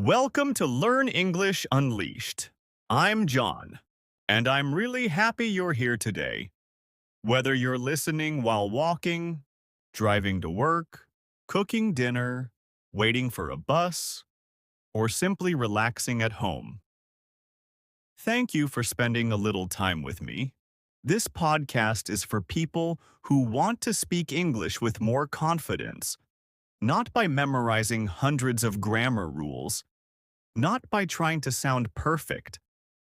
Welcome to Learn English Unleashed. I'm John, and I'm really happy you're here today. Whether you're listening while walking, driving to work, cooking dinner, waiting for a bus, or simply relaxing at home, thank you for spending a little time with me. This podcast is for people who want to speak English with more confidence, not by memorizing hundreds of grammar rules, not by trying to sound perfect,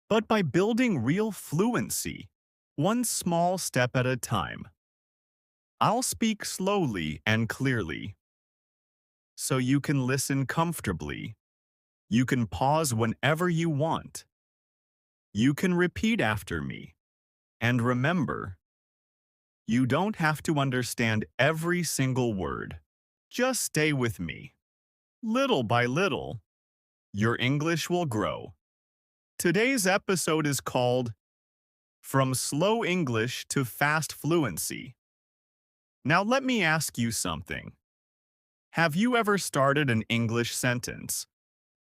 but by building real fluency, one small step at a time. I'll speak slowly and clearly, so you can listen comfortably. You can pause whenever you want. You can repeat after me. And remember, you don't have to understand every single word. Just stay with me. Little by little, your English will grow. Today's episode is called From Slow English to Fast Fluency. Now let me ask you something. Have you ever started an English sentence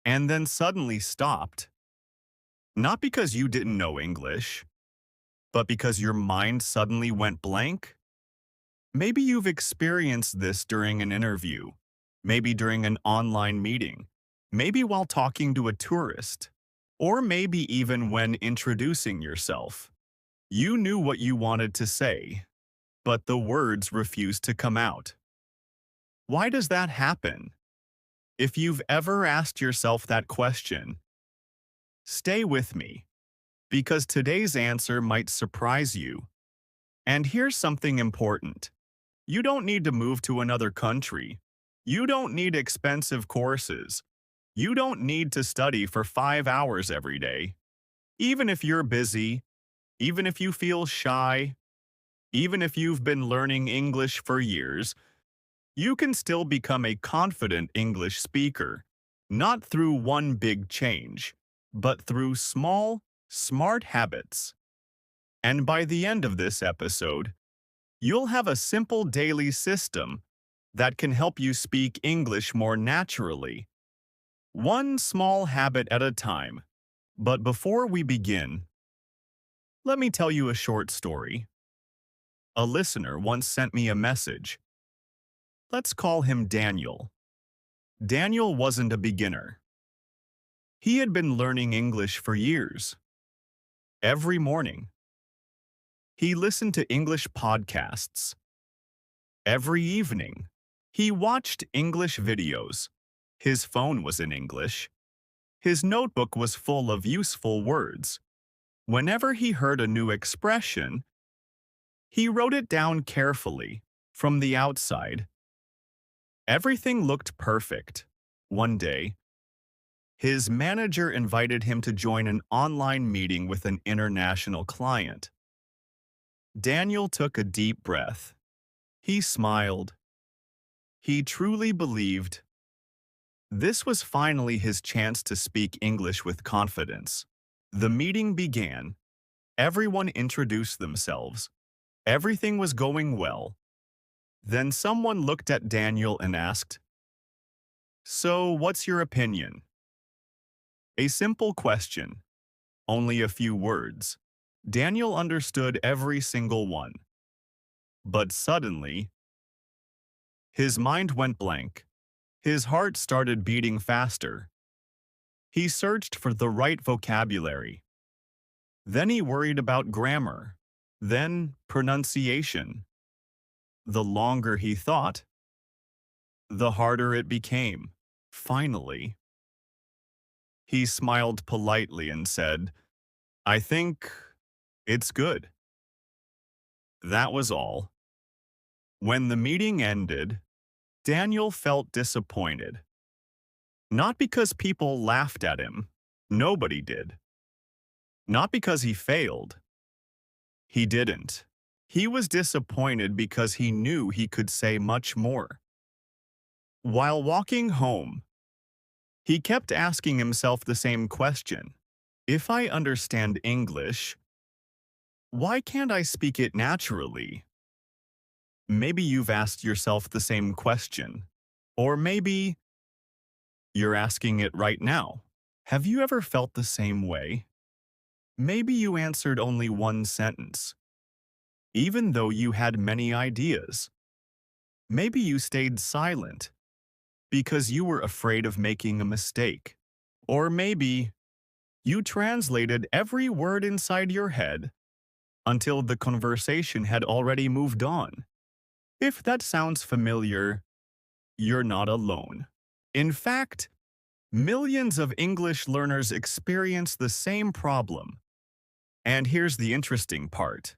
and then suddenly stopped? Not because you didn't know English, but because your mind suddenly went blank? Maybe you've experienced this during an interview, maybe during an online meeting, maybe while talking to a tourist, or maybe even when introducing yourself. You knew what you wanted to say, but the words refused to come out. Why does that happen? If you've ever asked yourself that question, stay with me, because today's answer might surprise you. And here's something important. You don't need to move to another country. You don't need expensive courses. You don't need to study for 5 hours every day. Even if you're busy, even if you feel shy, even if you've been learning English for years, you can still become a confident English speaker, not through one big change, but through small, smart habits. And by the end of this episode, you'll have a simple daily system that can help you speak English more naturally. One small habit at a time. But before we begin, let me tell you a short story. A listener once sent me a message. Let's call him Daniel. Daniel wasn't a beginner. He had been learning English for years. Every morning, he listened to English podcasts. Every evening, he watched English videos. His phone was in English. His notebook was full of useful words. Whenever he heard a new expression, he wrote it down carefully from the outside. Everything looked perfect. One day, his manager invited him to join an online meeting with an international client. Daniel took a deep breath. He smiled. He truly believed this was finally his chance to speak English with confidence. The meeting began. Everyone introduced themselves. Everything was going well. Then someone looked at Daniel and asked, "So, what's your opinion?" A simple question, only a few words. Daniel understood every single one. But suddenly, his mind went blank. His heart started beating faster. He searched for the right vocabulary. Then he worried about grammar. Then pronunciation. The longer he thought, the harder it became. Finally, he smiled politely and said, "I think it's good." That was all. When the meeting ended, Daniel felt disappointed. Not because people laughed at him. Nobody did. Not because he failed. He didn't. He was disappointed because he knew he could say much more. While walking home, he kept asking himself the same question. If I understand English, why can't I speak it naturally? Maybe you've asked yourself the same question. Or maybe You're asking it right now. Have you ever felt the same way? Maybe you answered only one sentence, even though you had many ideas. Maybe you stayed silent because you were afraid of making a mistake. Or maybe you translated every word inside your head until the conversation had already moved on. If that sounds familiar, you're not alone. In fact, millions of English learners experience the same problem. And here's the interesting part.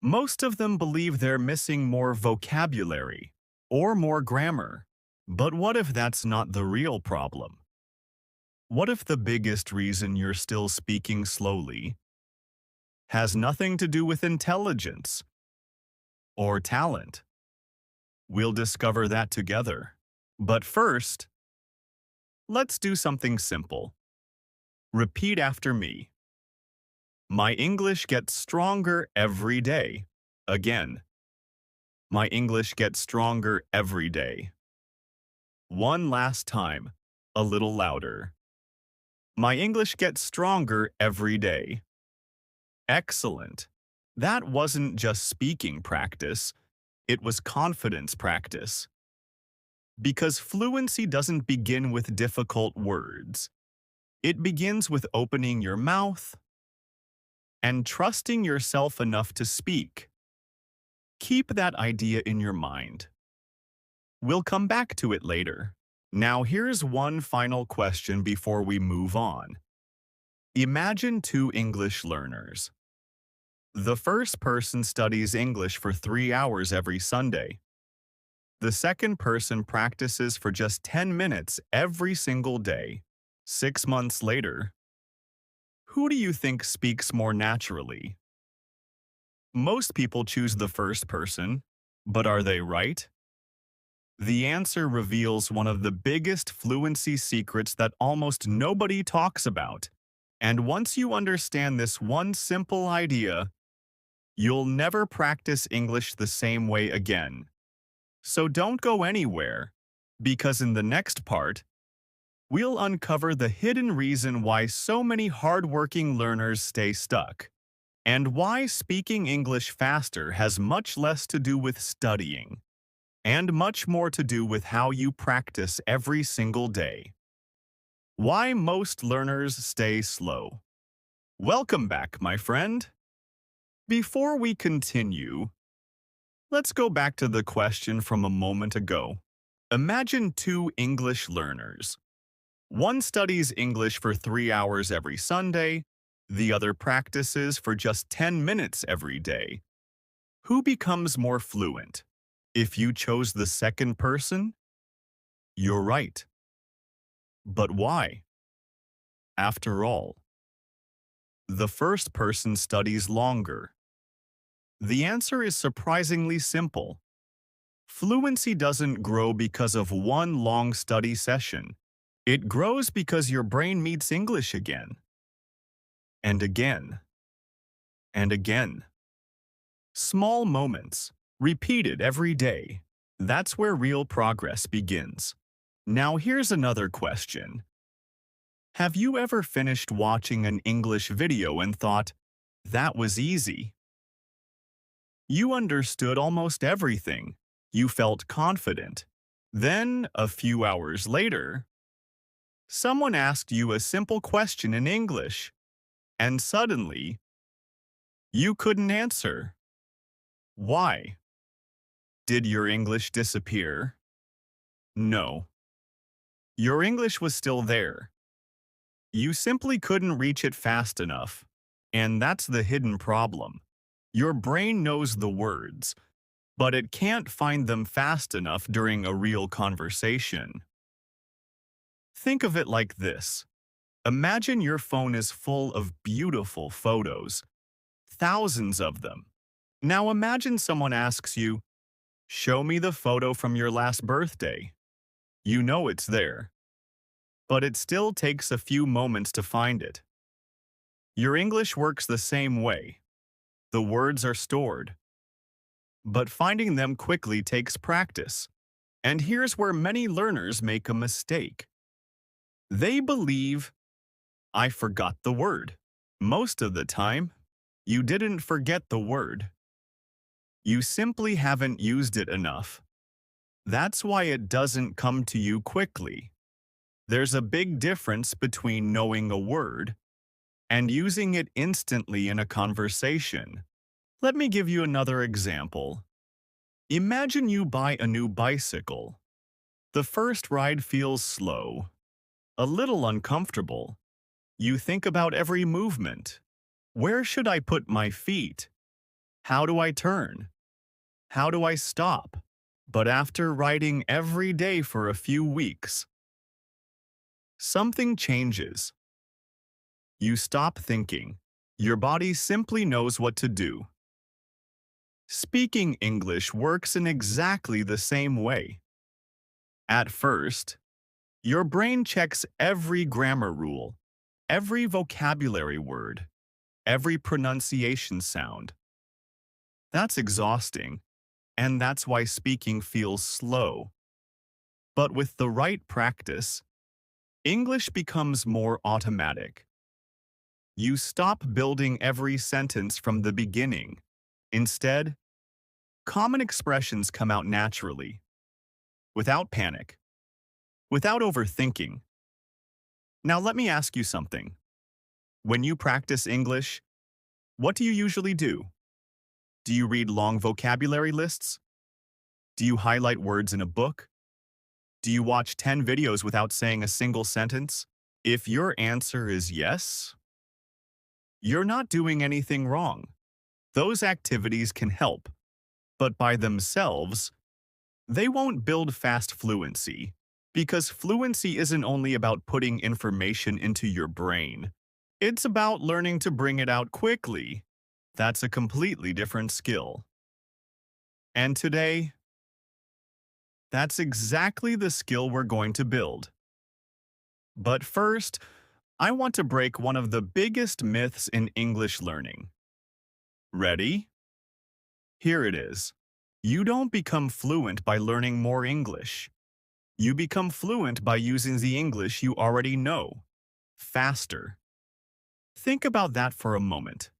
Most of them believe they're missing more vocabulary or more grammar. But what if that's not the real problem? What if the biggest reason you're still speaking slowly has nothing to do with intelligence or talent? We'll discover that together. But first, let's do something simple. Repeat after me. My English gets stronger every day. Again. My English gets stronger every day. One last time, a little louder. My English gets stronger every day. Excellent. That wasn't just speaking practice, it was confidence practice. Because fluency doesn't begin with difficult words. It begins with opening your mouth and trusting yourself enough to speak. Keep that idea in your mind. We'll come back to it later. Now here's one final question before we move on. Imagine two English learners. The first person studies English for 3 hours every Sunday. The second person practices for just 10 minutes every single day. 6 months later, who do you think speaks more naturally? Most people choose the first person, but are they right? The answer reveals one of the biggest fluency secrets that almost nobody talks about. And once you understand this one simple idea, you'll never practice English the same way again. So don't go anywhere, because in the next part, we'll uncover the hidden reason why so many hardworking learners stay stuck, and why speaking English faster has much less to do with studying, and much more to do with how you practice every single day. Why most learners stay slow. Welcome back, my friend. Before we continue, let's go back to the question from a moment ago. Imagine two English learners. One studies English for 3 hours every Sunday, the other practices for just 10 minutes every day. Who becomes more fluent? If you chose the second person, you're right. But why? After all, the first person studies longer. The answer is surprisingly simple. Fluency doesn't grow because of one long study session. It grows because your brain meets English again. And again. And again. Small moments, repeated every day. That's where real progress begins. Now here's another question. Have you ever finished watching an English video and thought, that was easy? You understood almost everything. You felt confident. Then, a few hours later, someone asked you a simple question in English, and suddenly, you couldn't answer. Why? Did your English disappear? No. Your English was still there. You simply couldn't reach it fast enough. And that's the hidden problem. Your brain knows the words, but it can't find them fast enough during a real conversation. Think of it like this. Imagine your phone is full of beautiful photos, thousands of them. Now imagine someone asks you, show me the photo from your last birthday. You know it's there, but it still takes a few moments to find it. Your English works the same way. The words are stored, but finding them quickly takes practice. And here's where many learners make a mistake. They believe, I forgot the word. Most of the time, you didn't forget the word. You simply haven't used it enough. That's why it doesn't come to you quickly. There's a big difference between knowing a word and using it instantly in a conversation. Let me give you another example. Imagine you buy a new bicycle. The first ride feels slow, a little uncomfortable. You think about every movement. Where should I put my feet? How do I turn? How do I stop? But after riding every day for a few weeks, something changes. You stop thinking. Your body simply knows what to do. Speaking English works in exactly the same way. At first, your brain checks every grammar rule, every vocabulary word, every pronunciation sound. That's exhausting, and that's why speaking feels slow. But with the right practice, English becomes more automatic. You stop building every sentence from the beginning. Instead, common expressions come out naturally, without panic, without overthinking. Now let me ask you something. When you practice English, what do you usually do? Do you read long vocabulary lists? Do you highlight words in a book? Do you watch 10 videos without saying a single sentence? If your answer is yes, you're not doing anything wrong. Those activities can help, but by themselves, they won't build fast fluency, because fluency isn't only about putting information into your brain. It's about learning to bring it out quickly. That's a completely different skill. And today, that's exactly the skill we're going to build. But first, I want to break one of the biggest myths in English learning. Ready? Here it is. You don't become fluent by learning more English. You become fluent by using the English you already know, faster. Think about that for a moment.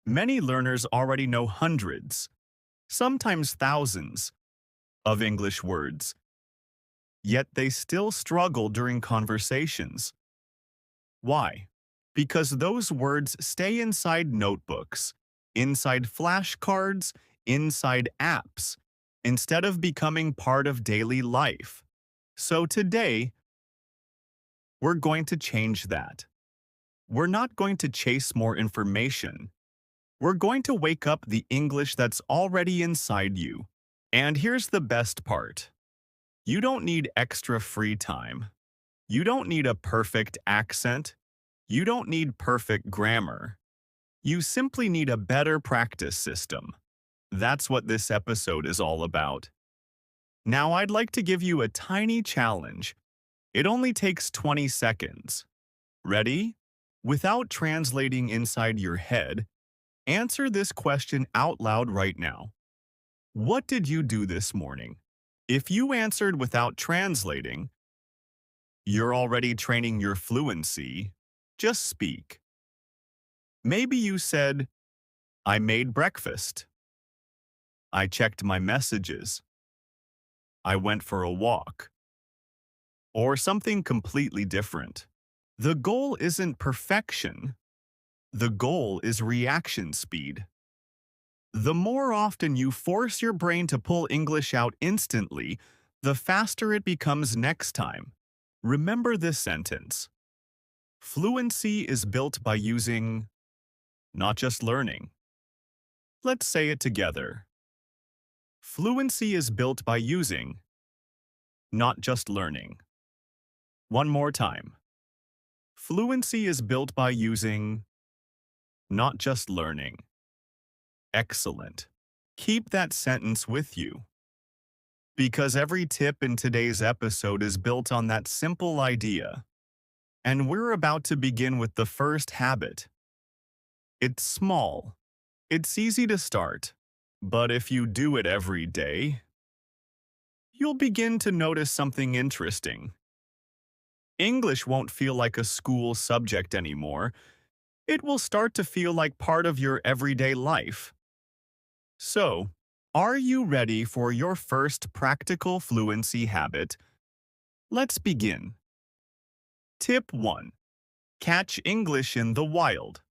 Many learners already know hundreds, sometimes thousands, of English words, yet they still struggle during conversations. Why? Because those words stay inside notebooks, inside flashcards, inside apps, instead of becoming part of daily life. So today, we're going to change that. We're not going to chase more information. We're going to wake up the English that's already inside you. And here's the best part. You don't need extra free time. You don't need a perfect accent. You don't need perfect grammar. You simply need a better practice system. That's what this episode is all about. Now I'd like to give you a tiny challenge. It only takes 20 seconds. Ready? Without translating inside your head, answer this question out loud right now. What did you do this morning? If you answered without translating, you're already training your fluency. Just speak. Maybe you said, I made breakfast. I checked my messages. I went for a walk. Or something completely different. The goal isn't perfection. The goal is reaction speed. The more often you force your brain to pull English out instantly, the faster it becomes next time. Remember this sentence. Fluency is built by using, not just learning. Let's say it together. Fluency is built by using, not just learning. One more time. Fluency is built by using, not just learning. Excellent. Keep that sentence with you. Because every tip in today's episode is built on that simple idea. And we're about to begin with the first habit. It's small. It's easy to start. But if you do it every day, you'll begin to notice something interesting. English won't feel like a school subject anymore. It will start to feel like part of your everyday life. So, are you ready for your first practical fluency habit? Let's begin. Tip 1. Catch English in the wild.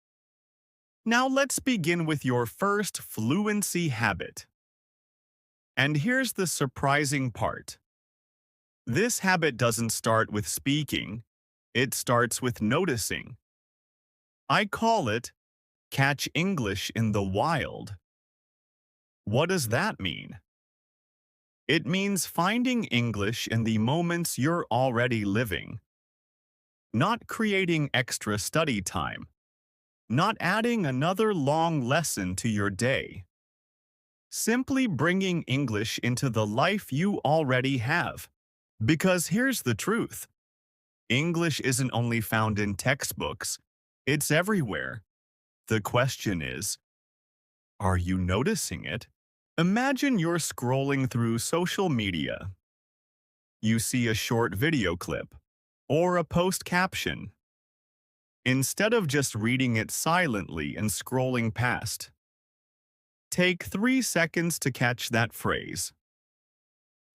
Now let's begin with your first fluency habit. And here's the surprising part. This habit doesn't start with speaking, it starts with noticing. I call it catch English in the wild. What does that mean? It means finding English in the moments you're already living. Not creating extra study time. Not adding another long lesson to your day. Simply bringing English into the life you already have. Because here's the truth. English isn't only found in textbooks, it's everywhere. The question is, are you noticing it? Imagine you're scrolling through social media. You see a short video clip or a post caption. Instead of just reading it silently and scrolling past, take 3 seconds to catch that phrase.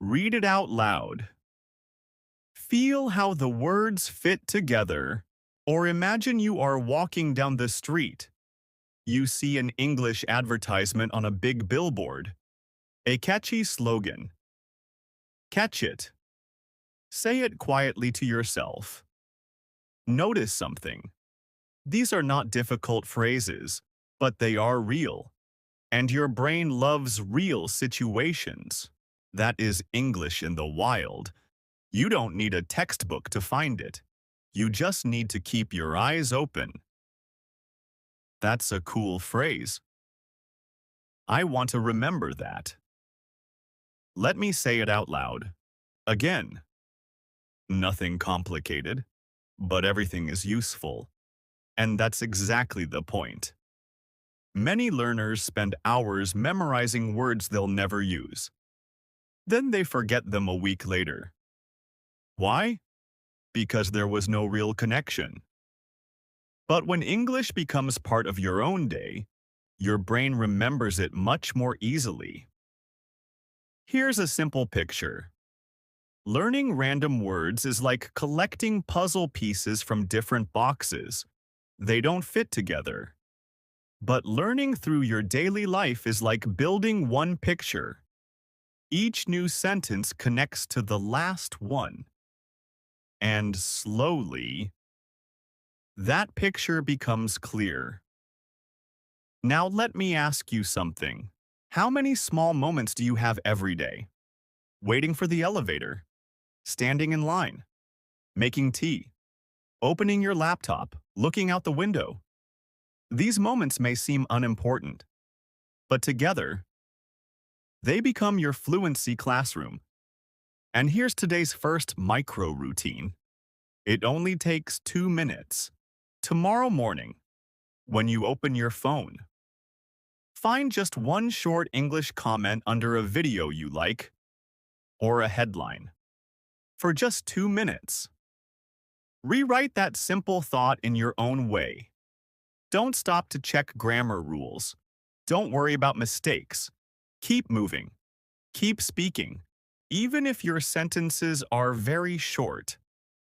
Read it out loud. Feel how the words fit together, or imagine you are walking down the street. You see an English advertisement on a big billboard. A catchy slogan. Catch it. Say it quietly to yourself. Notice something. These are not difficult phrases, but they are real. And your brain loves real situations. That is English in the wild. You don't need a textbook to find it. You just need to keep your eyes open. That's a cool phrase. I want to remember that. Let me say it out loud. Again. Nothing complicated, but everything is useful. And that's exactly the point. Many learners spend hours memorizing words they'll never use. Then they forget them a week later. Why? Because there was no real connection. But when English becomes part of your own day, your brain remembers it much more easily. Here's a simple picture. Learning random words is like collecting puzzle pieces from different boxes. They don't fit together. But learning through your daily life is like building one picture. Each new sentence connects to the last one. And slowly, that picture becomes clear. Now let me ask you something. How many small moments do you have every day? Waiting for the elevator, standing in line, making tea, opening your laptop, looking out the window. These moments may seem unimportant, but together, they become your fluency classroom. And here's today's first micro routine. It only takes 2 minutes. Tomorrow morning, when you open your phone, find just one short English comment under a video you like, or a headline. For just 2 minutes. Rewrite that simple thought in your own way. Don't stop to check grammar rules. Don't worry about mistakes. Keep moving. Keep speaking. Even if your sentences are very short.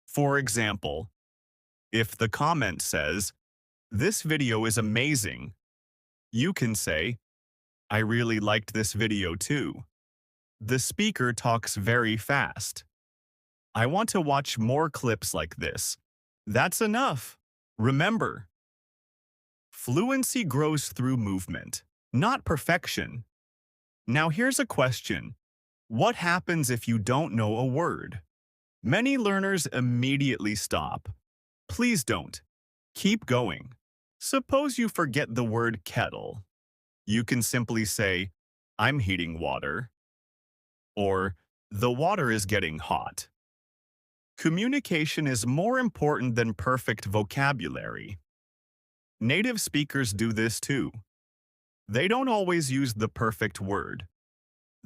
For example, if the comment says, "This video is amazing," you can say, "I really liked this video too. The speaker talks very fast. I want to watch more clips like this." That's enough. Remember, fluency grows through movement, not perfection. Now here's a question. What happens if you don't know a word? Many learners immediately stop. Please don't. Keep going. Suppose you forget the word kettle. You can simply say, "I'm heating water," or "The water is getting hot." Communication is more important than perfect vocabulary. Native speakers do this too. They don't always use the perfect word.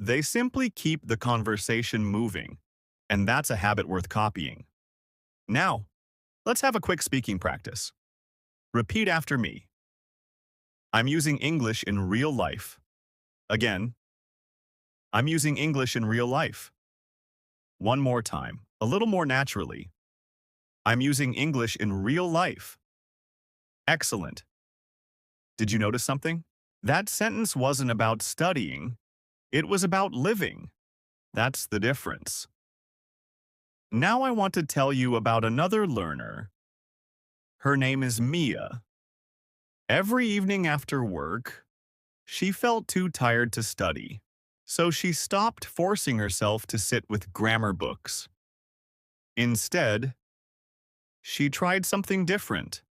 They simply keep the conversation moving, and that's a habit worth copying. Now, let's have a quick speaking practice. Repeat after me. I'm using English in real life. Again, I'm using English in real life. One more time, a little more naturally. I'm using English in real life. Excellent. Did you notice something? That sentence wasn't about studying, it was about living. That's the difference. Now I want to tell you about another learner. Her name is Mia. Every evening after work, she felt too tired to study, so she stopped forcing herself to sit with grammar books. Instead, she tried something different.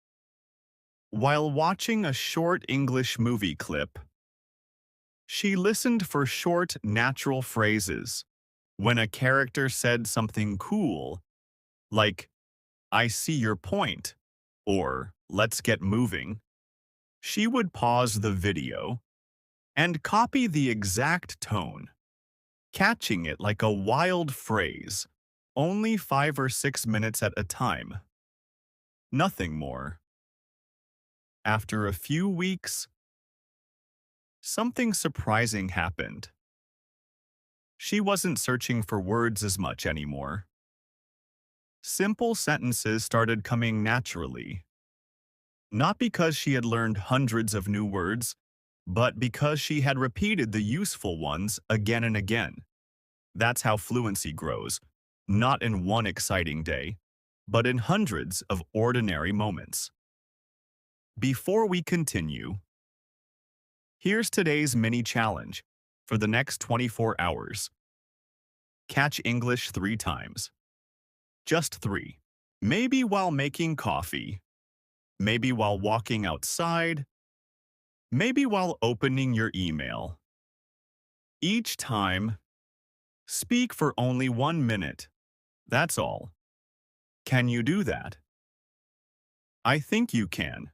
While watching a short English movie clip, she listened for short, natural phrases. When a character said something cool, like, I see your point, or let's get moving, she would pause the video and copy the exact tone, catching it like a wild phrase, only 5 or 6 minutes at a time. Nothing more. After a few weeks, something surprising happened. She wasn't searching for words as much anymore. Simple sentences started coming naturally, not because she had learned hundreds of new words, but because she had repeated the useful ones again and again. That's how fluency grows, not in one exciting day, but in hundreds of ordinary moments. Before we continue, here's today's mini challenge for the next 24 hours. Catch English 3 times. Just 3. Maybe while making coffee. Maybe while walking outside. Maybe while opening your email. Each time, speak for only 1 minute. That's all. Can you do that? I think you can.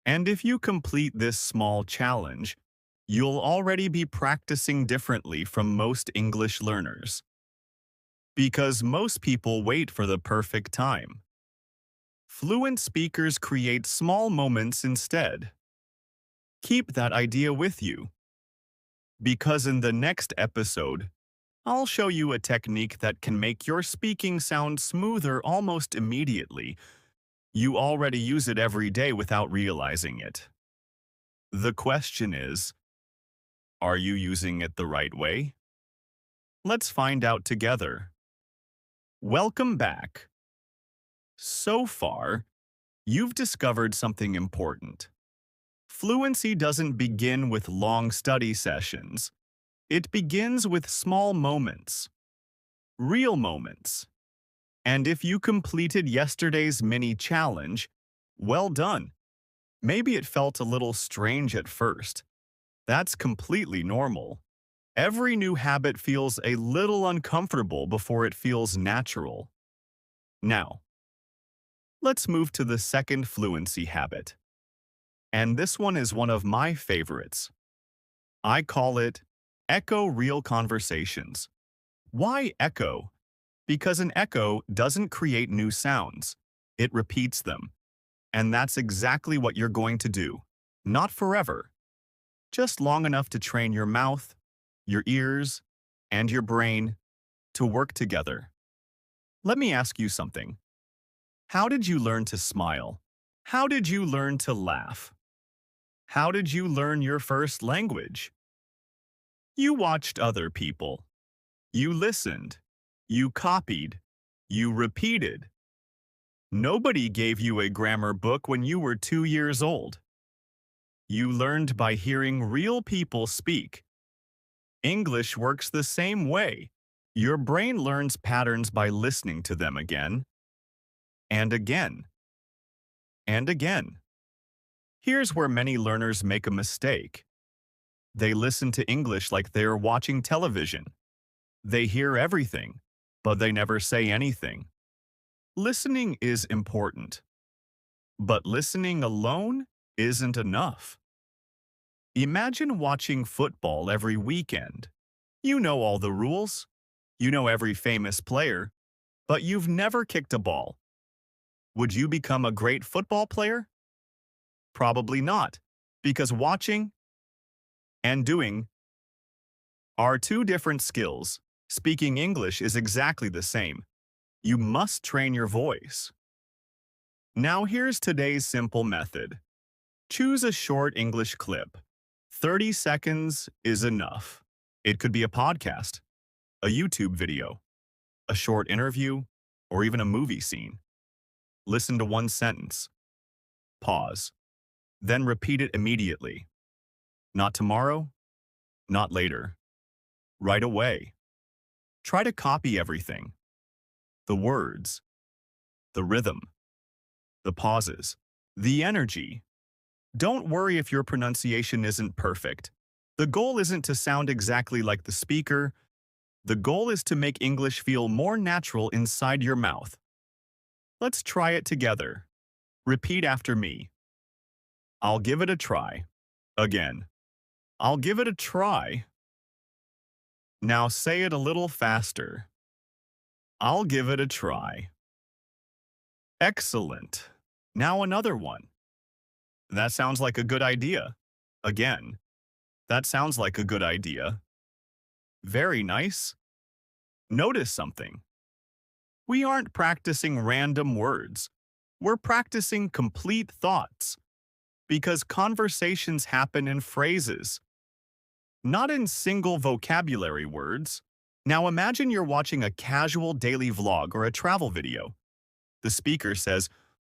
And if you complete this small challenge, you'll already be practicing differently from most English learners. Because most people wait for the perfect time. Fluent speakers create small moments instead. Keep that idea with you. Because in the next episode, I'll show you a technique that can make your speaking sound smoother almost immediately. You already use it every day without realizing it. The question is, are you using it the right way? Let's find out together. Welcome back. So far, you've discovered something important. Fluency doesn't begin with long study sessions. It begins with small moments, real moments. And if you completed yesterday's mini challenge, well done. Maybe it felt a little strange at first. That's completely normal. Every new habit feels a little uncomfortable before it feels natural. Now, let's move to the second fluency habit. And this one is one of my favorites. I call it echo real conversations. Why echo? Because an echo doesn't create new sounds. It repeats them. And that's exactly what you're going to do. Not forever. Just long enough to train your mouth, your ears, and your brain to work together. Let me ask you something. How did you learn to smile? How did you learn to laugh? How did you learn your first language? You watched other people. You listened. You copied. You repeated. Nobody gave you a grammar book when you were 2 years old. You learned by hearing real people speak. English works the same way. Your brain learns patterns by listening to them again, and again, and again. Here's where many learners make a mistake. They listen to English like they're watching television. They hear everything, but they never say anything. Listening is important, but listening alone isn't enough. Imagine watching football every weekend. You know all the rules. You know every famous player, but you've never kicked a ball. Would you become a great football player? Probably not, because watching and doing are two different skills. Speaking English is exactly the same. You must train your voice. Now here's today's simple method. Choose a short English clip. 30 seconds is enough. It could be a podcast, a YouTube video, a short interview, or even a movie scene. Listen to one sentence. Pause. Then repeat it immediately. Not tomorrow, not later. Right away. Try to copy everything. The words, the rhythm, the pauses, the energy. Don't worry if your pronunciation isn't perfect. The goal isn't to sound exactly like the speaker. The goal is to make English feel more natural inside your mouth. Let's try it together. Repeat after me. I'll give it a try. Again. I'll give it a try. Now say it a little faster. I'll give it a try. Excellent. Now another one. That sounds like a good idea. Again. That sounds like a good idea. Very nice. Notice something. We aren't practicing random words. We're practicing complete thoughts. Because conversations happen in phrases, not in single vocabulary words. Now imagine you're watching a casual daily vlog or a travel video. The speaker says,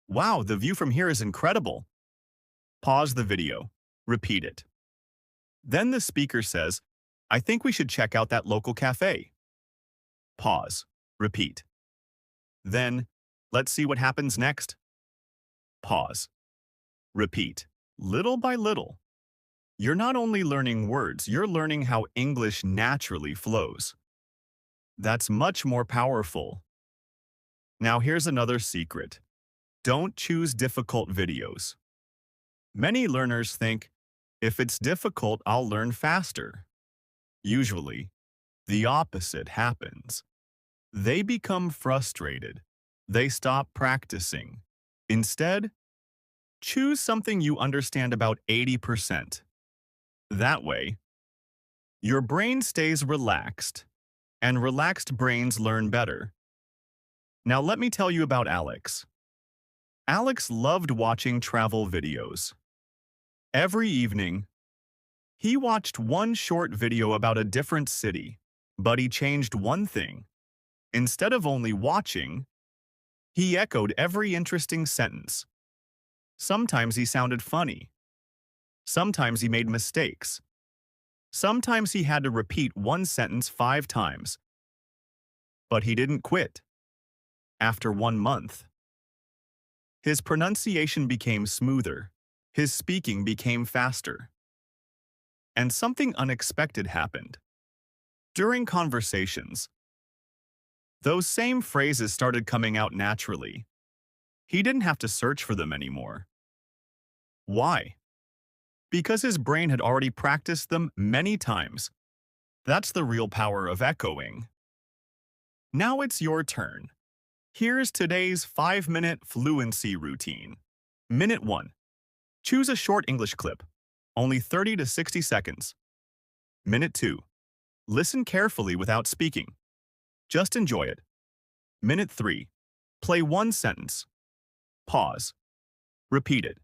"Wow, the view from here is incredible." Pause the video. Repeat it. Then the speaker says, "I think we should check out that local cafe." Pause. Repeat. Then, let's see what happens next. Pause. Repeat. Little by little. You're not only learning words, you're learning how English naturally flows. That's much more powerful. Now here's another secret. Don't choose difficult videos. Many learners think, if it's difficult, I'll learn faster. Usually, the opposite happens. They become frustrated. They stop practicing. Instead, choose something you understand about 80%. That way, your brain stays relaxed, and relaxed brains learn better. Now let me tell you about Alex. Alex loved watching travel videos. Every evening, he watched one short video about a different city, but he changed one thing. Instead of only watching, he echoed every interesting sentence. Sometimes he sounded funny. Sometimes he made mistakes. Sometimes he had to repeat one sentence 5 times. But he didn't quit. After 1 month, his pronunciation became smoother. His speaking became faster. And something unexpected happened. During conversations, those same phrases started coming out naturally. He didn't have to search for them anymore. Why? Because his brain had already practiced them many times. That's the real power of echoing. Now it's your turn. Here's today's 5-minute fluency routine. Minute 1. Choose a short English clip, only 30 to 60 seconds. Minute 2. Listen carefully without speaking. Just enjoy it. Minute 3. Play one sentence. Pause. Repeat it.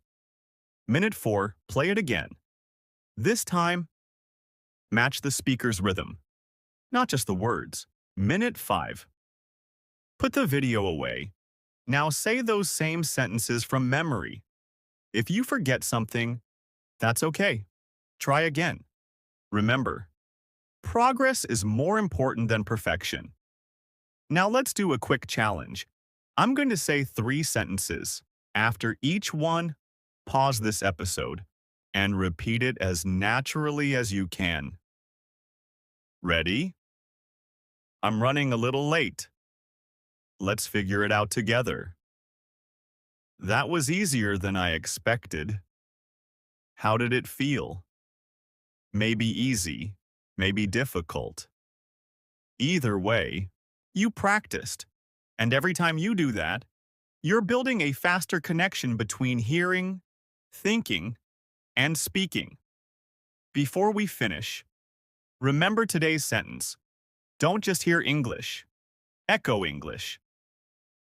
Minute 4. Play it again. This time, match the speaker's rhythm, not just the words. Minute 5. Put the video away. Now say those same sentences from memory. If you forget something, that's okay. Try again. Remember, progress is more important than perfection. Now let's do a quick challenge. I'm going to say 3 sentences. After each one, pause this episode and repeat it as naturally as you can. Ready? I'm running a little late. Let's figure it out together. That was easier than I expected. How did it feel? Maybe easy, maybe difficult. Either way, you practiced. And every time you do that, you're building a faster connection between hearing, thinking, and speaking. Before we finish, remember today's sentence. Don't just hear English. Echo English.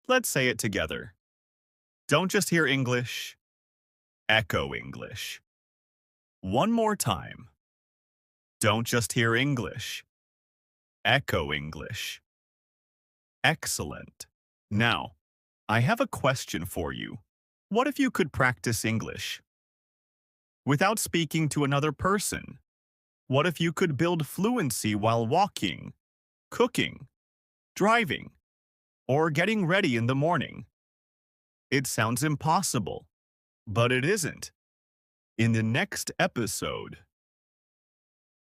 Let's say it together. Don't just hear English. Echo English. One more time. Don't just hear English. Echo English. Excellent. Now, I have a question for you. What if you could practice English without speaking to another person? What if you could build fluency while walking, cooking, driving, or getting ready in the morning? It sounds impossible, but it isn't. In the next episode,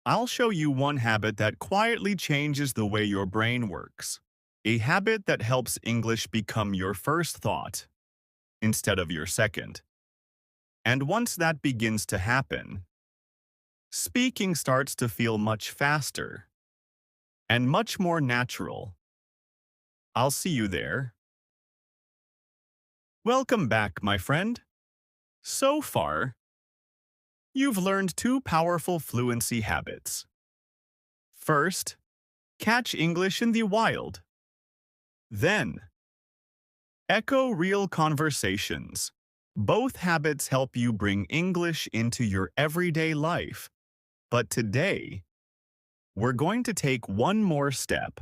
I'll show you one habit that quietly changes the way your brain works. A habit that helps English become your first thought instead of your second. And once that begins to happen, speaking starts to feel much faster and much more natural. I'll see you there. Welcome back, my friend. So far, you've learned two powerful fluency habits. First, catch English in the wild. Then, echo real conversations. Both habits help you bring English into your everyday life. But today, we're going to take one more step,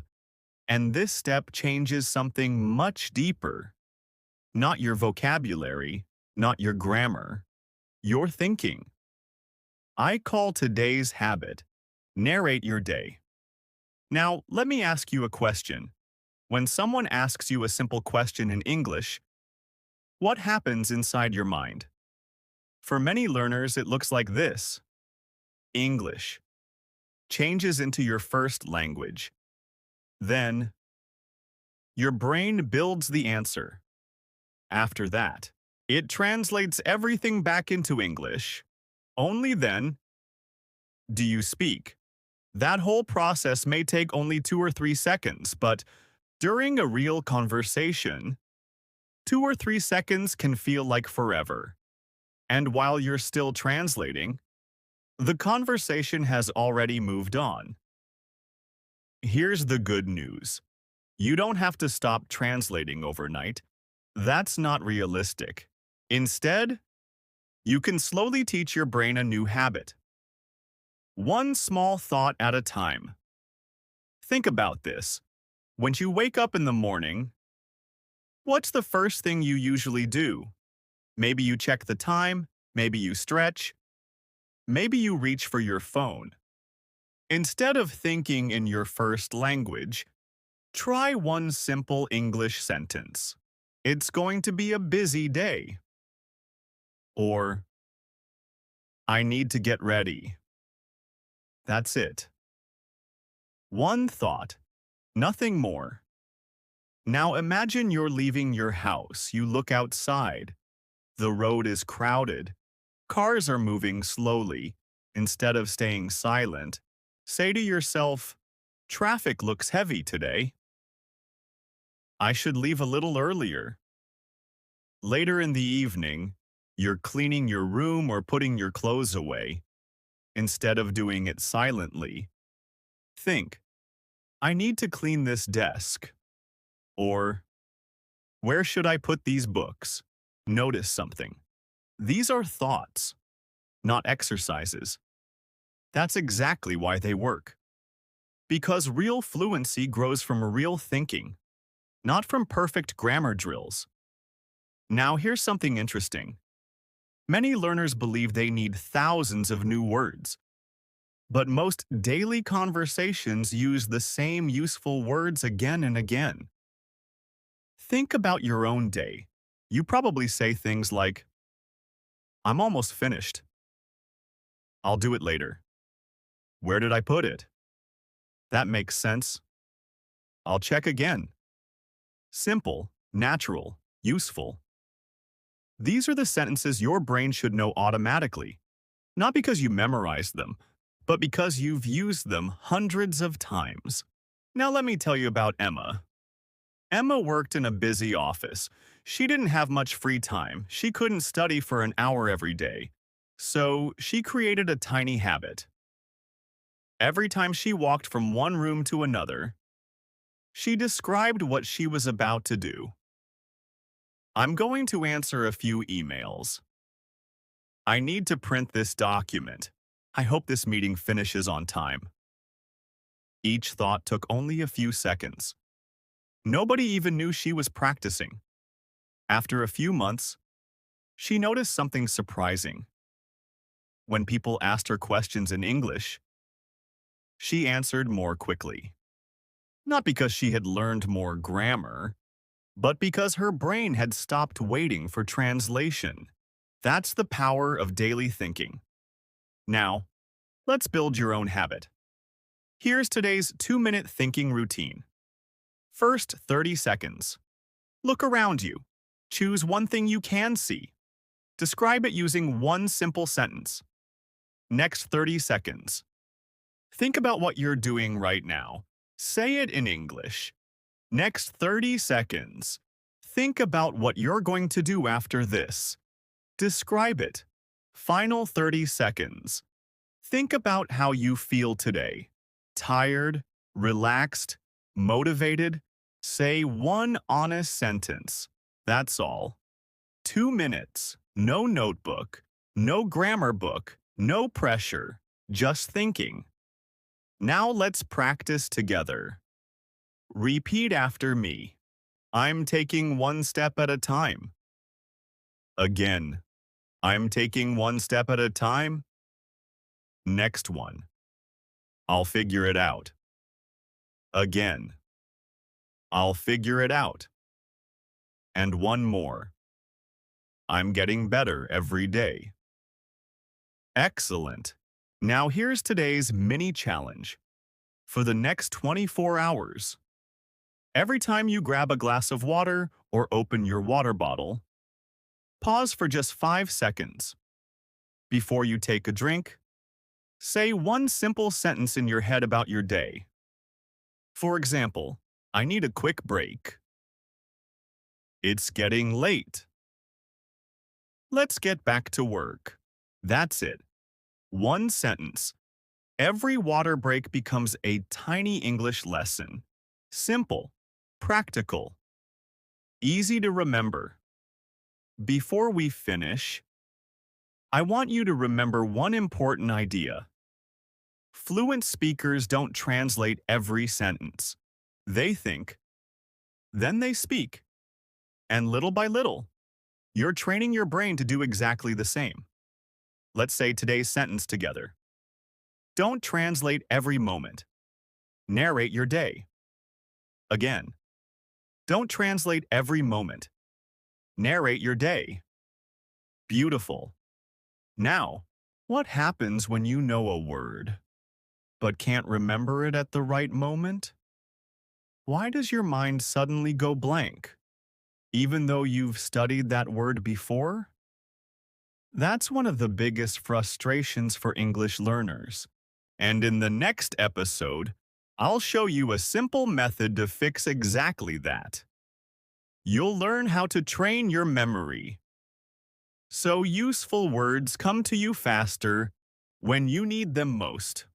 and this step changes something much deeper. Not your vocabulary, not your grammar, your thinking. I call today's habit, narrate your day. Now, let me ask you a question. When someone asks you a simple question in English, what happens inside your mind? For many learners, it looks like this. English changes into your first language. Then, your brain builds the answer. After that, it translates everything back into English. Only then do you speak. That whole process may take only 2 or 3 seconds, but during a real conversation, 2 or 3 seconds can feel like forever. And while you're still translating, the conversation has already moved on. Here's the good news. You don't have to stop translating overnight. That's not realistic. Instead, you can slowly teach your brain a new habit. One small thought at a time. Think about this. When you wake up in the morning, what's the first thing you usually do? Maybe you check the time, maybe you stretch, maybe you reach for your phone. Instead of thinking in your first language, try one simple English sentence. It's going to be a busy day. Or, I need to get ready. That's it. One thought, nothing more. Now imagine you're leaving your house. You look outside. The road is crowded. Cars are moving slowly. Instead of staying silent, say to yourself, traffic looks heavy today. I should leave a little earlier. Later in the evening, you're cleaning your room or putting your clothes away. Instead of doing it silently, think, I need to clean this desk. Or, where should I put these books? Notice something. These are thoughts, not exercises. That's exactly why they work. Because real fluency grows from real thinking, not from perfect grammar drills. Now here's something interesting. Many learners believe they need thousands of new words. But most daily conversations use the same useful words again and again. Think about your own day. You probably say things like, I'm almost finished. I'll do it later. Where did I put it? That makes sense. I'll check again. Simple, natural, useful. These are the sentences your brain should know automatically, not because you memorized them, but because you've used them hundreds of times. Now let me tell you about Emma. Emma worked in a busy office. She didn't have much free time. She couldn't study for an hour every day. So she created a tiny habit. Every time she walked from one room to another, she described what she was about to do. I'm going to answer a few emails. I need to print this document. I hope this meeting finishes on time. Each thought took only a few seconds. Nobody even knew she was practicing. After a few months, she noticed something surprising. When people asked her questions in English, she answered more quickly. Not because she had learned more grammar, but because her brain had stopped waiting for translation. That's the power of daily thinking. Now, let's build your own habit. Here's today's 2-minute thinking routine. First 30 seconds. Look around you. Choose one thing you can see. Describe it using one simple sentence. Next 30 seconds. Think about what you're doing right now. Say it in English. Next 30 seconds. Think about what you're going to do after this. Describe it. Final 30 seconds. Think about how you feel today. Tired, relaxed, motivated. Say one honest sentence. That's all. 2 minutes. No notebook. No grammar book. No pressure. Just thinking. Now let's practice together. Repeat after me. I'm taking one step at a time. Again. I'm taking one step at a time. Next one. I'll figure it out. Again. I'll figure it out. And one more. I'm getting better every day. Excellent. Now here's today's mini challenge. For the next 24 hours, every time you grab a glass of water or open your water bottle, pause for just 5 seconds. Before you take a drink, say one simple sentence in your head about your day. For example, I need a quick break. It's getting late. Let's get back to work. That's it. One sentence. Every water break becomes a tiny English lesson. Simple, practical, easy to remember. Before we finish, I want you to remember one important idea. Fluent speakers don't translate every sentence. They think, then they speak. And little by little, you're training your brain to do exactly the same. Let's say today's sentence together. Don't translate every moment. Narrate your day. Again, don't translate every moment. Narrate your day. Beautiful. Now, what happens when you know a word, but can't remember it at the right moment? Why does your mind suddenly go blank, even though you've studied that word before? That's one of the biggest frustrations for English learners. And in the next episode, I'll show you a simple method to fix exactly that. You'll learn how to train your memory, so useful words come to you faster when you need them most.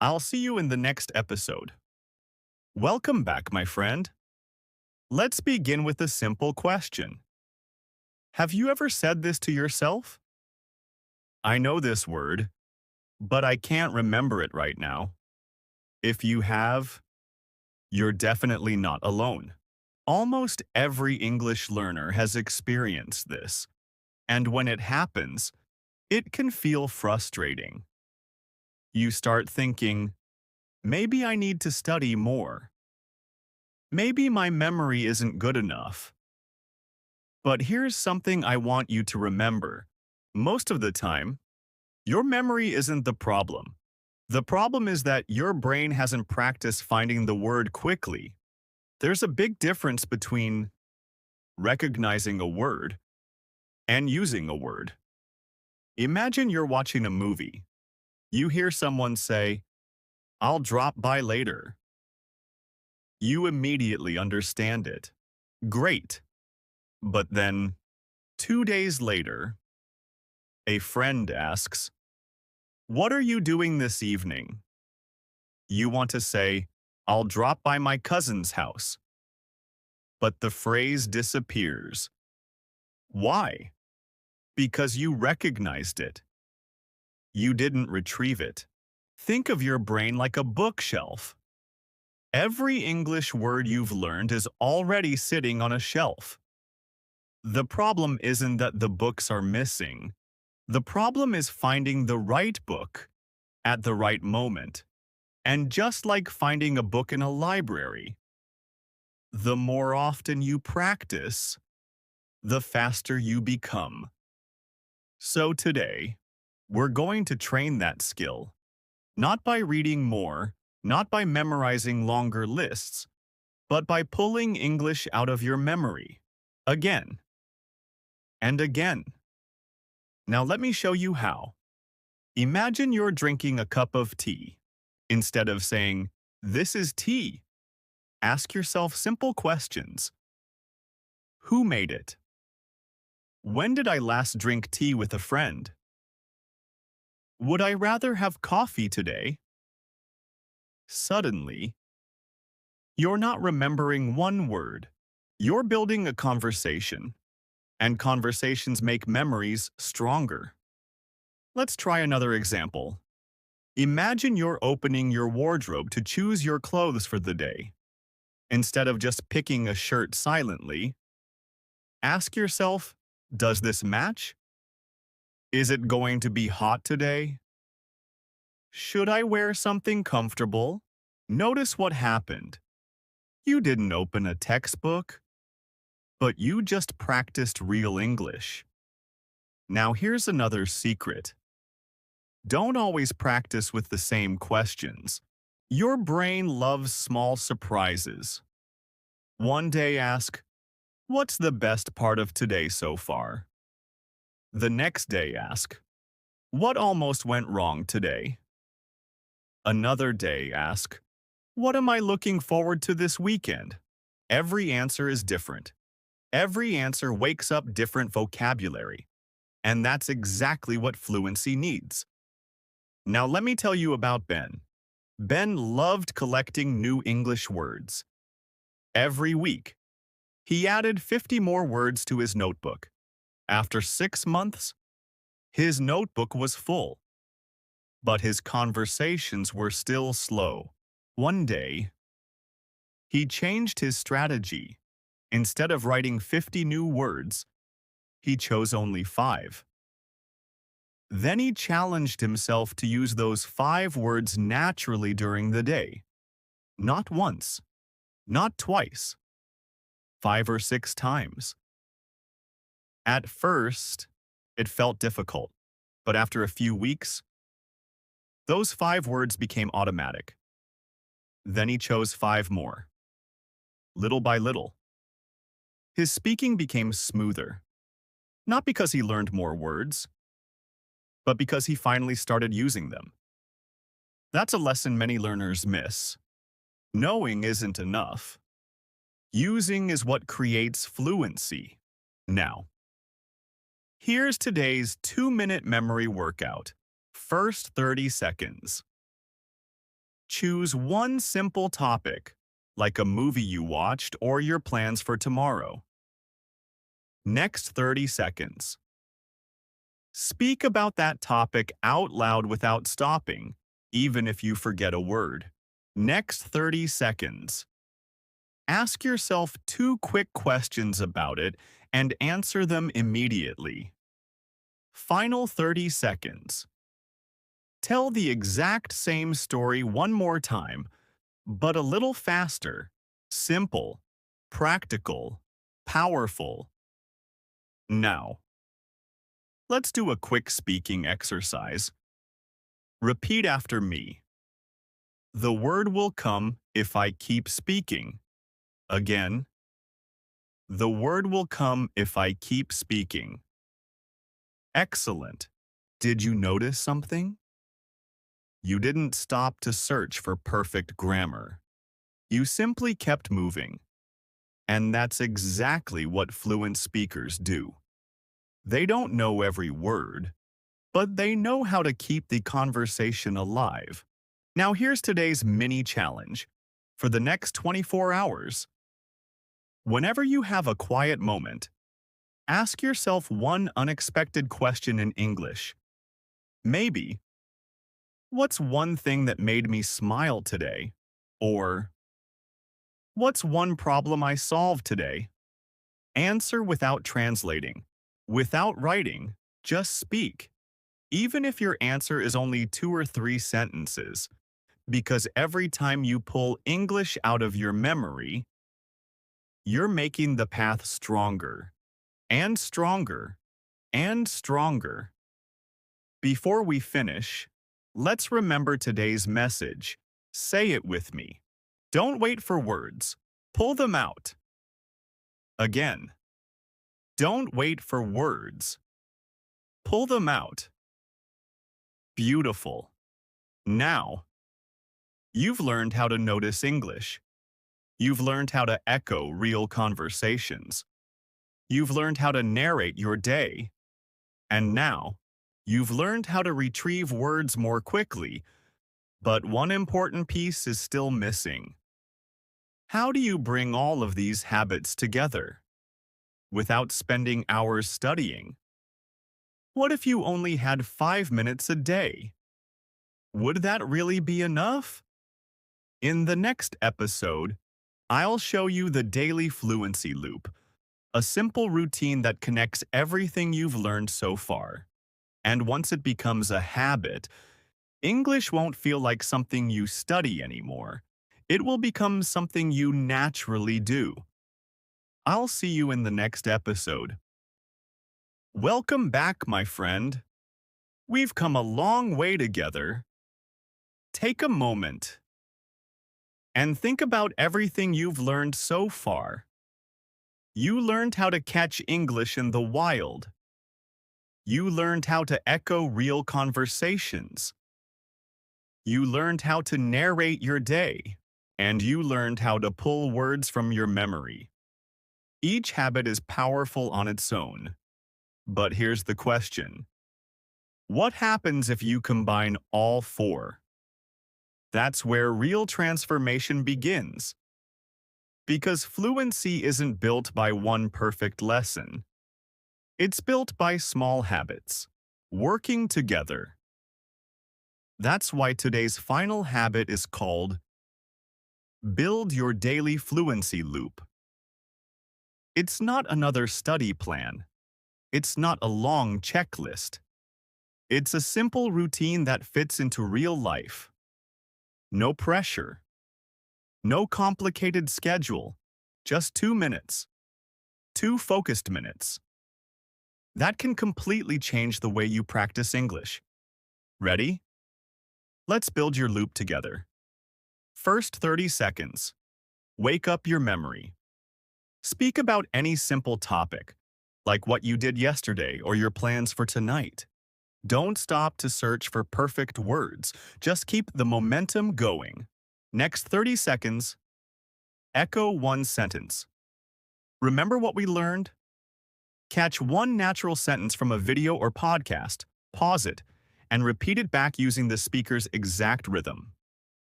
I'll see you in the next episode. Welcome back, my friend. Let's begin with a simple question. Have you ever said this to yourself? I know this word, but I can't remember it right now. If you have, you're definitely not alone. Almost every English learner has experienced this, and when it happens, it can feel frustrating. You start thinking, maybe I need to study more. Maybe my memory isn't good enough. But here's something I want you to remember. Most of the time, your memory isn't the problem. The problem is that your brain hasn't practiced finding the word quickly. There's a big difference between recognizing a word and using a word. Imagine you're watching a movie. You hear someone say, "I'll drop by later." You immediately understand it. Great. But then, 2 days later, a friend asks, "What are you doing this evening?" You want to say, "I'll drop by my cousin's house." But the phrase disappears. Why? Because you recognized it. You didn't retrieve it. Think of your brain like a bookshelf. Every English word you've learned is already sitting on a shelf. The problem isn't that the books are missing. The problem is finding the right book at the right moment. And just like finding a book in a library, the more often you practice, the faster you become. So today, we're going to train that skill, not by reading more, not by memorizing longer lists, but by pulling English out of your memory, again and again. Now let me show you how. Imagine you're drinking a cup of tea. Instead of saying, "This is tea," ask yourself simple questions. Who made it? When did I last drink tea with a friend? Would I rather have coffee today? Suddenly, you're not remembering one word. You're building a conversation, and conversations make memories stronger. Let's try another example. Imagine you're opening your wardrobe to choose your clothes for the day. Instead of just picking a shirt silently, ask yourself, does this match? Is it going to be hot today? Should I wear something comfortable? Notice what happened. You didn't open a textbook, but you just practiced real English. Now here's another secret. Don't always practice with the same questions. Your brain loves small surprises. One day ask, "What's the best part of today so far?" The next day ask, "What almost went wrong today?" Another day ask, "What am I looking forward to this weekend?" Every answer is different. Every answer wakes up different vocabulary. And that's exactly what fluency needs. Now let me tell you about Ben. Ben loved collecting new English words. Every week, he added 50 more words to his notebook. After 6 months, his notebook was full. But his conversations were still slow. One day, he changed his strategy. Instead of writing 50 new words, he chose only 5. Then he challenged himself to use those 5 words naturally during the day. Not once, not twice, 5 or 6 times. At first, it felt difficult, but after a few weeks, those 5 words became automatic. Then he chose 5 more. Little by little, his speaking became smoother. Not because he learned more words, but because he finally started using them. That's a lesson many learners miss. Knowing isn't enough. Using is what creates fluency. Now, here's today's 2-minute memory workout. First 30 seconds. Choose one simple topic, like a movie you watched or your plans for tomorrow. Next 30 seconds. Speak about that topic out loud without stopping, even if you forget a word. Next 30 seconds. Ask yourself 2 quick questions about it and answer them immediately. Final 30 seconds. Tell the exact same story one more time, but a little faster. Simple, practical, powerful. Now, let's do a quick speaking exercise. Repeat after me. The word will come if I keep speaking. Again. The word will come if I keep speaking. Excellent. Did you notice something? You didn't stop to search for perfect grammar. You simply kept moving. And that's exactly what fluent speakers do. They don't know every word, but they know how to keep the conversation alive. Now here's today's mini challenge. For the next 24 hours, whenever you have a quiet moment, ask yourself one unexpected question in English. Maybe, what's one thing that made me smile today? Or, what's one problem I solved today? Answer without translating, without writing, just speak. Even if your answer is only 2 or 3 sentences, because every time you pull English out of your memory, you're making the path stronger, and stronger, and stronger. Before we finish, let's remember today's message. Say it with me. Don't wait for words. Pull them out. Again, don't wait for words. Pull them out. Beautiful. Now, you've learned how to notice English. You've learned how to echo real conversations. You've learned how to narrate your day. And now, you've learned how to retrieve words more quickly. But one important piece is still missing. How do you bring all of these habits together without spending hours studying? What if you only had 5 minutes a day? Would that really be enough? In the next episode, I'll show you the daily fluency loop, a simple routine that connects everything you've learned so far. And once it becomes a habit, English won't feel like something you study anymore. It will become something you naturally do. I'll see you in the next episode. Welcome back, my friend. We've come a long way together. Take a moment and think about everything you've learned so far. You learned how to catch English in the wild. You learned how to echo real conversations. You learned how to narrate your day. And you learned how to pull words from your memory. Each habit is powerful on its own. But here's the question. What happens if you combine all four? That's where real transformation begins. Because fluency isn't built by one perfect lesson. It's built by small habits, working together. That's why today's final habit is called Build your daily fluency loop. It's not another study plan. It's not a long checklist. It's a simple routine that fits into real life. No pressure. No complicated schedule. Just 2 minutes. 2 focused minutes. That can completely change the way you practice English. Ready? Let's build your loop together. First 30 seconds. Wake up your memory. Speak about any simple topic, like what you did yesterday or your plans for tonight. Don't stop to search for perfect words. Just keep the momentum going. Next 30 seconds, echo one sentence. Remember what we learned? Catch one natural sentence from a video or podcast, pause it, and repeat it back using the speaker's exact rhythm.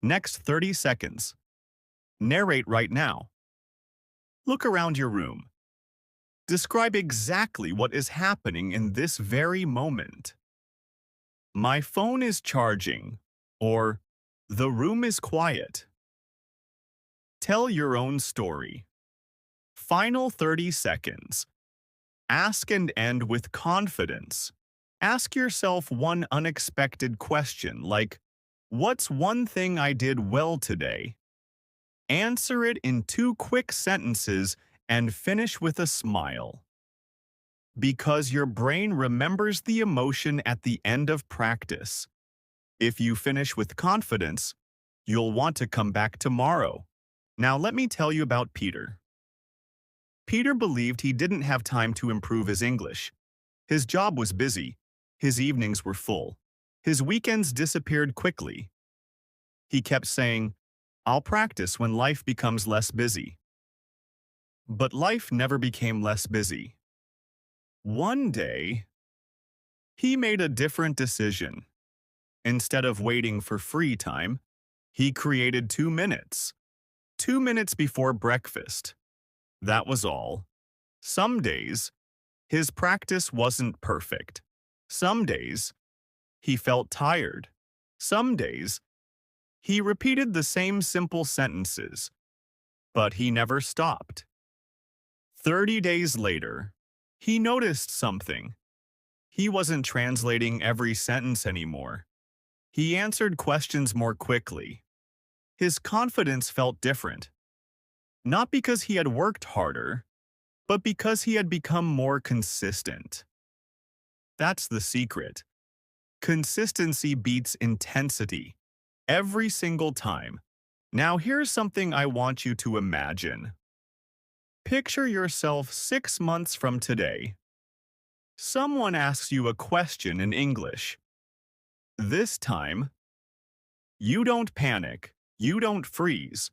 Next 30 seconds. Narrate right now. Look around your room. Describe exactly what is happening in this very moment. My phone is charging, or the room is quiet. Tell your own story. Final 30 seconds. Ask and end with confidence. Ask yourself one unexpected question like, what's one thing I did well today? Answer it in 2 quick sentences and finish with a smile. Because your brain remembers the emotion at the end of practice. If you finish with confidence, you'll want to come back tomorrow. Now let me tell you about Peter. Peter believed he didn't have time to improve his English. His job was busy. His evenings were full. His weekends disappeared quickly. He kept saying, I'll practice when life becomes less busy. But life never became less busy. One day, he made a different decision. Instead of waiting for free time, he created 2 minutes. 2 minutes before breakfast. That was all. Some days, his practice wasn't perfect. Some days, he felt tired. Some days, he repeated the same simple sentences, but he never stopped. 30 days later, he noticed something. He wasn't translating every sentence anymore. He answered questions more quickly. His confidence felt different. Not because he had worked harder, but because he had become more consistent. That's the secret. Consistency beats intensity. Every single time. Now here's something I want you to imagine. Picture yourself 6 months from today. Someone asks you a question in English. This time, you don't panic, you don't freeze,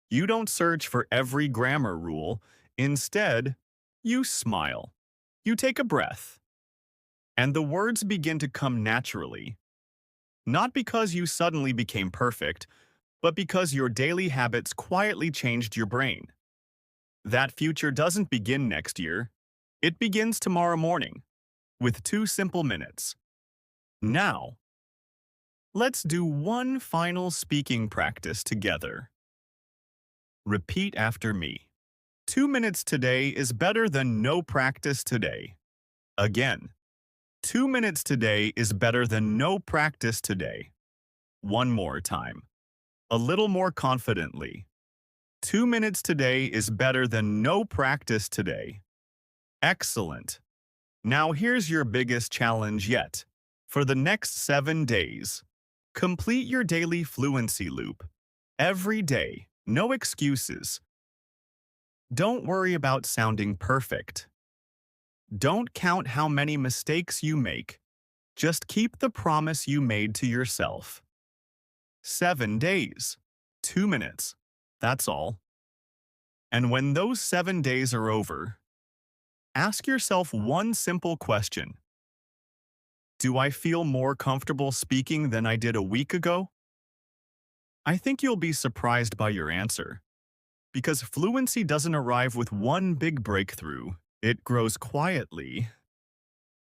you don't search for every grammar rule. Instead, you smile. You take a breath. And the words begin to come naturally. Not because you suddenly became perfect, but because your daily habits quietly changed your brain. That future doesn't begin next year. It begins tomorrow morning, with 2 simple minutes. Now, let's do one final speaking practice together. Repeat after me. 2 minutes today is better than no practice today. Again, 2 minutes today is better than no practice today. One more time. A little more confidently. 2 minutes today is better than no practice today. Excellent. Now here's your biggest challenge yet. For the next 7 days, complete your daily fluency loop. Every day, no excuses. Don't worry about sounding perfect. Don't count how many mistakes you make. Just keep the promise you made to yourself. 7 days, 2 minutes. That's all. And when those 7 days are over, ask yourself one simple question. Do I feel more comfortable speaking than I did a week ago? I think you'll be surprised by your answer. Because fluency doesn't arrive with one big breakthrough. It grows quietly.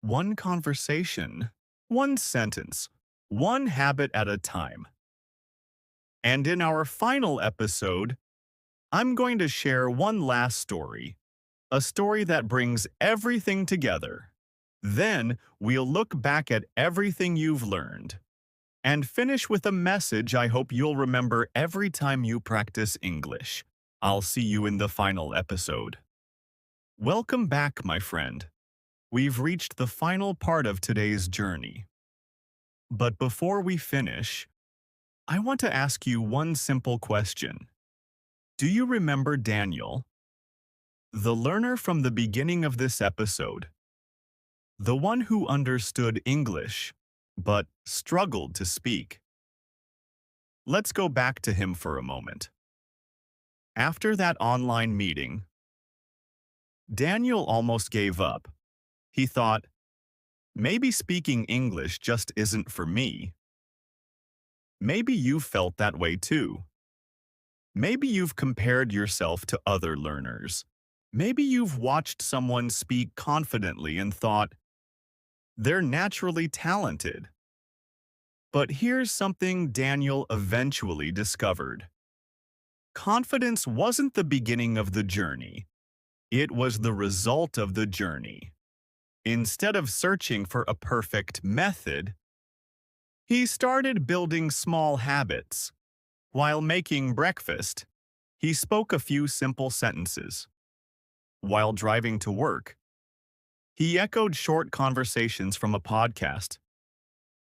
One conversation, one sentence, one habit at a time. And in our final episode, I'm going to share one last story. A story that brings everything together. Then we'll look back at everything you've learned and finish with a message I hope you'll remember every time you practice English. I'll see you in the final episode. Welcome back, my friend. We've reached the final part of today's journey. But before we finish, I want to ask you one simple question. Do you remember Daniel? The learner from the beginning of this episode. The one who understood English, but struggled to speak. Let's go back to him for a moment. After that online meeting, Daniel almost gave up. He thought, maybe speaking English just isn't for me. Maybe you've felt that way too. Maybe you've compared yourself to other learners. Maybe you've watched someone speak confidently and thought, they're naturally talented. But here's something Daniel eventually discovered. Confidence wasn't the beginning of the journey. It was the result of the journey. Instead of searching for a perfect method, he started building small habits. While making breakfast, he spoke a few simple sentences. While driving to work, he echoed short conversations from a podcast.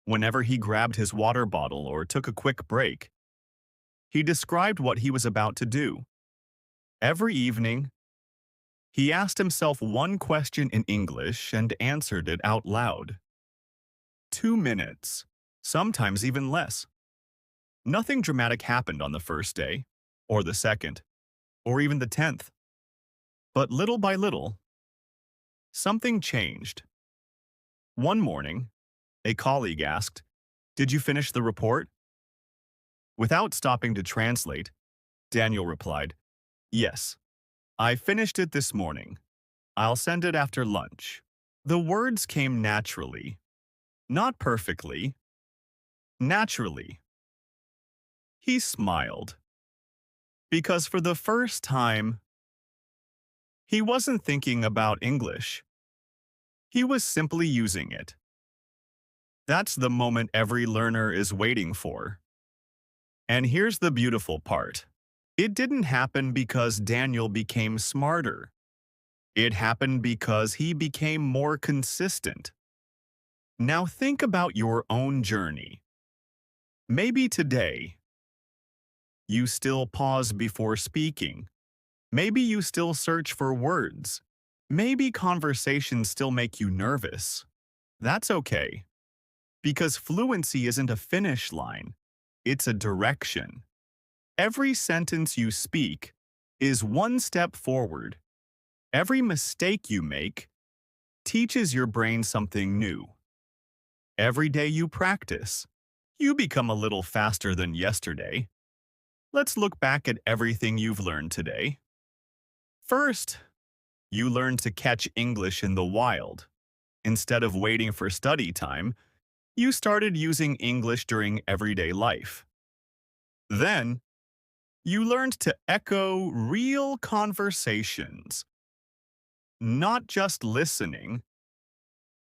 Whenever he grabbed his water bottle or took a quick break, he described what he was about to do. Every evening, he asked himself one question in English and answered it out loud. 2 minutes, sometimes even less. Nothing dramatic happened on the first day, or the second, or even the 10th. But little by little, something changed. One morning, a colleague asked, "Did you finish the report?" Without stopping to translate, Daniel replied, "Yes, I finished it this morning. I'll send it after lunch." The words came naturally, not perfectly, naturally. He smiled, because for the first time, he wasn't thinking about English. He was simply using it. That's the moment every learner is waiting for. And here's the beautiful part. It didn't happen because Daniel became smarter. It happened because he became more consistent. Now think about your own journey. Maybe today, you still pause before speaking. Maybe you still search for words. Maybe conversations still make you nervous. That's okay, because fluency isn't a finish line. It's a direction. Every sentence you speak is one step forward. Every mistake you make teaches your brain something new. Every day you practice, you become a little faster than yesterday. Let's look back at everything you've learned today. First, you learned to catch English in the wild. Instead of waiting for study time, you started using English during everyday life. Then, you learned to echo real conversations, not just listening,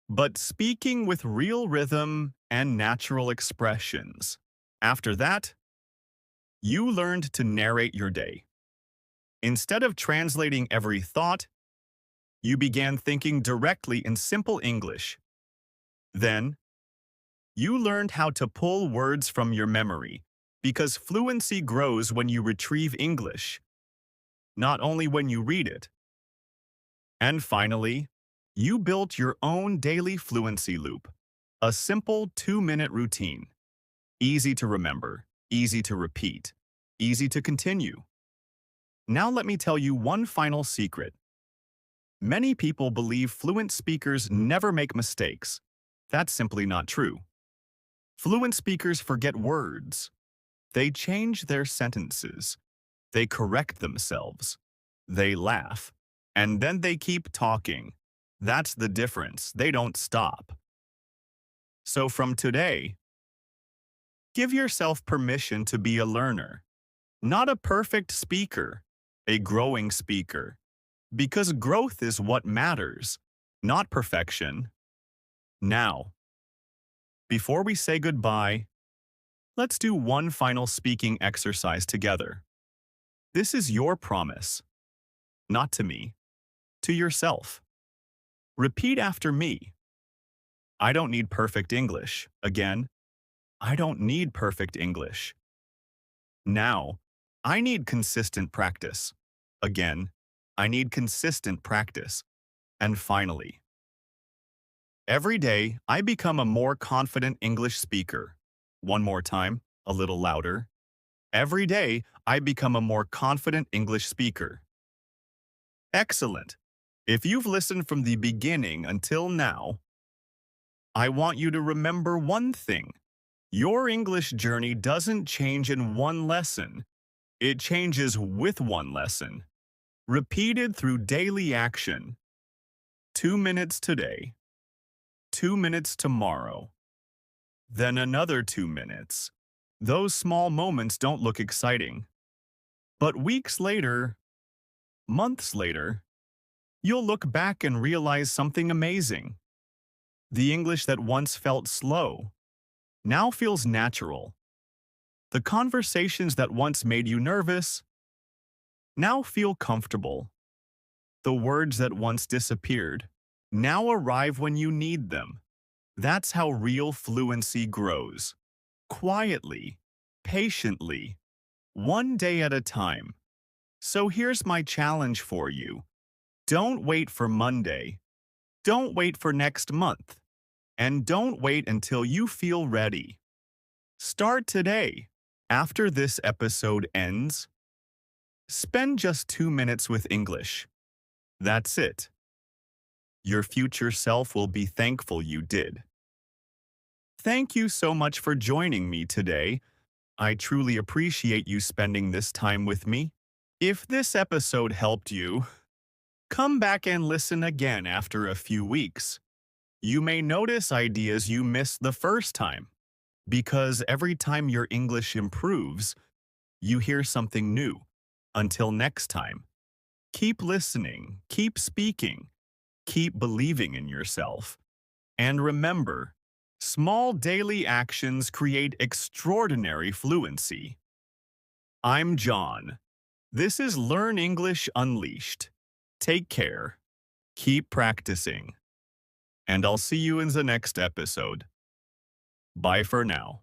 but speaking with real rhythm and natural expressions. After that, you learned to narrate your day. Instead of translating every thought, you began thinking directly in simple English. Then, you learned how to pull words from your memory, because fluency grows when you retrieve English, not only when you read it. And finally, you built your own daily fluency loop, a simple 2-minute routine. Easy to remember, easy to repeat, easy to continue. Now let me tell you one final secret. Many people believe fluent speakers never make mistakes. That's simply not true. Fluent speakers forget words. They change their sentences. They correct themselves. They laugh. And then they keep talking. That's the difference. They don't stop. So from today, give yourself permission to be a learner, not a perfect speaker, a growing speaker. Because growth is what matters, not perfection. Now, before we say goodbye, let's do one final speaking exercise together. This is your promise, not to me, to yourself. Repeat after me. I don't need perfect English. Again, I don't need perfect English. Now, I need consistent practice. Again, I need consistent practice. And finally, every day I become a more confident English speaker. One more time, a little louder. Every day I become a more confident English speaker. Excellent. If you've listened from the beginning until now, I want you to remember one thing. Your English journey doesn't change in one lesson. It changes with one lesson, repeated through daily action. 2 minutes today, 2 minutes tomorrow, then another 2 minutes. Those small moments don't look exciting. But weeks later, months later, you'll look back and realize something amazing. The English that once felt slow now feels natural. The conversations that once made you nervous now feel comfortable. The words that once disappeared now arrive when you need them. That's how real fluency grows. Quietly, patiently, one day at a time. So here's my challenge for you. Don't wait for Monday. Don't wait for next month. And don't wait until you feel ready. Start today. After this episode ends, spend just 2 minutes with English. That's it. Your future self will be thankful you did. Thank you so much for joining me today. I truly appreciate you spending this time with me. If this episode helped you, come back and listen again after a few weeks. You may notice ideas you missed the first time, because every time your English improves, you hear something new. Until next time, keep listening, keep speaking, keep believing in yourself. And remember, small daily actions create extraordinary fluency. I'm John. This is Learn English Unleashed. Take care, keep practicing, and I'll see you in the next episode. Bye for now.